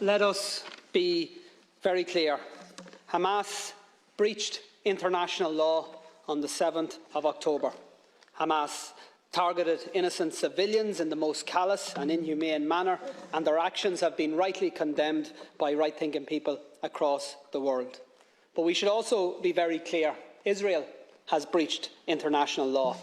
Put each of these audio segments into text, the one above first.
Let us be very clear. Hamas breached international law on the 7th of October. Hamas targeted innocent civilians in the most callous and inhumane manner, and their actions have been rightly condemned by right-thinking people across the world. But we should also be very clear. Israel has breached international law,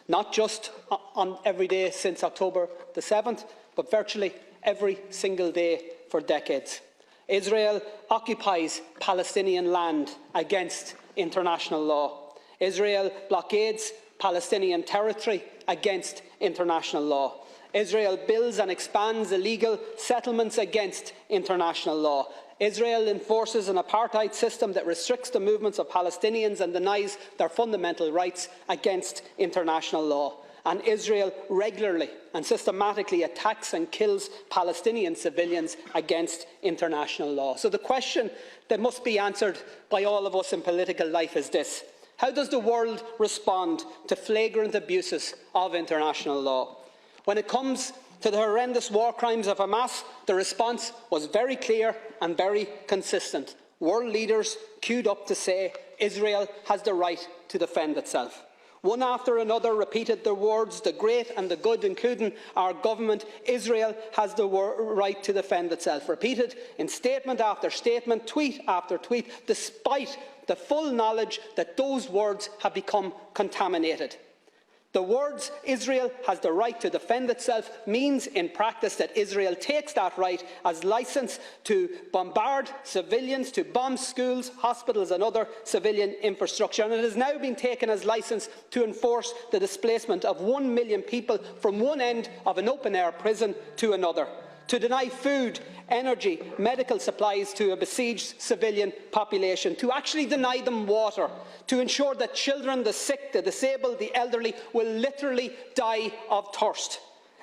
not just on every day since October the 7th, but virtually every single day for decades. Israel occupies Palestinian land against international law. Israel blockades Palestinian territory against international law. Israel builds and expands illegal settlements against international law. Israel enforces an apartheid system that restricts the movements of Palestinians and denies their fundamental rights against international law. And Israel regularly and systematically attacks and kills Palestinian civilians against international law. So the question that must be answered by all of us in political life is this: how does the world respond to flagrant abuses of international law? When it comes to the horrendous war crimes of Hamas, the response was very clear and very consistent. World leaders queued up to say Israel has the right to defend itself. One after another repeated the words, the great and the good, including our government: Israel has the right to defend itself. Repeated in statement after statement, tweet after tweet, despite the full knowledge that those words have become contaminated. The words "Israel has the right to defend itself" means in practice that Israel takes that right as licence to bombard civilians, to bomb schools, hospitals and other civilian infrastructure, and it has now been taken as licence to enforce the displacement of 1 million people from one end of an open-air prison to another, to deny food, energy, medical supplies to a besieged civilian population, to actually deny them water, to ensure that children, the sick, the disabled, the elderly will literally die of thirst.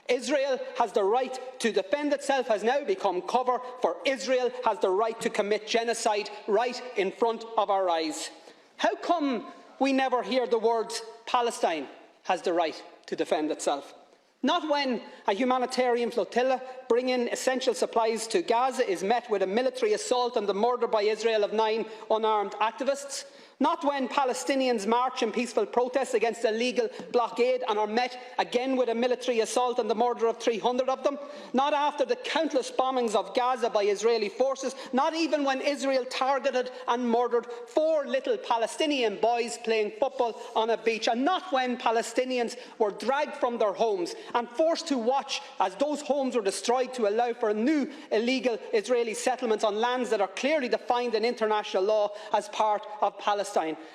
Israel has the right to defend itself has now become cover for Israel has the right to commit genocide right in front of our eyes. How come we never hear the words "Palestine has the right to defend itself"? Not when a humanitarian flotilla bringing essential supplies to Gaza is met with a military assault and the murder by Israel of 9 unarmed activists. Not when Palestinians march in peaceful protest against a legal blockade and are met again with a military assault and the murder of 300 of them. Not after the countless bombings of Gaza by Israeli forces. Not even when Israel targeted and murdered 4 little Palestinian boys playing football on a beach. And not when Palestinians were dragged from their homes and forced to watch as those homes were destroyed to allow for new illegal Israeli settlements on lands that are clearly defined in international law as part of Palestine.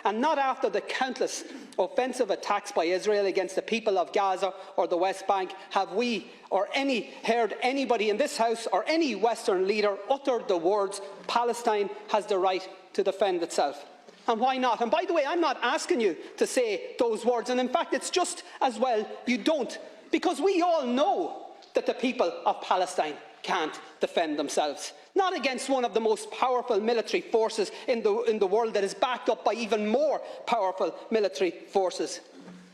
And not after the countless offensive attacks by Israel against the people of Gaza or the West Bank have we or heard anybody in this House or any Western leader utter the words "Palestine has the right to defend itself." And why not? And by the way, I'm not asking you to say those words, and in fact it's just as well you don't, because we all know that the people of Palestine can't defend themselves. Not against one of the most powerful military forces in the world that is backed up by even more powerful military forces.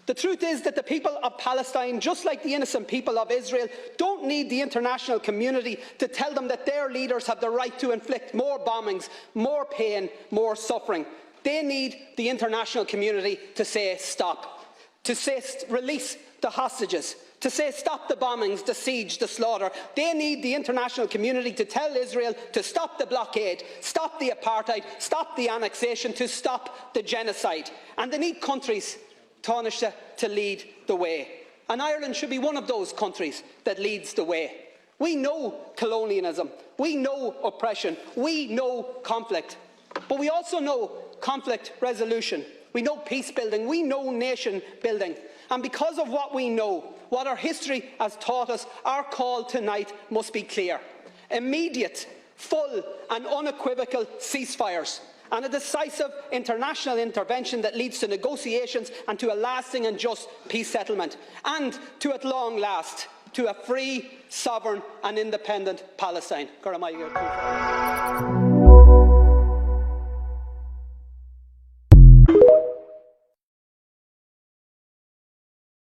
The truth is that the people of Palestine, just like the innocent people of Israel, don't need the international community to tell them that their leaders have the right to inflict more bombings, more pain, more suffering. They need the international community to say stop, to say release the hostages, to say stop the bombings, the siege, the slaughter. They need the international community to tell Israel to stop the blockade, stop the apartheid, stop the annexation, to stop the genocide. And they need countries, Taoiseach, to lead the way. And Ireland should be one of those countries that leads the way. We know colonialism, we know oppression, we know conflict, but we also know conflict resolution. We know peace building, we know nation building. And because of what we know, what our history has taught us, our call tonight must be clear: immediate, full and unequivocal ceasefires, and a decisive international intervention that leads to negotiations and to a lasting and just peace settlement, and to, at long last, to a free, sovereign and independent Palestine.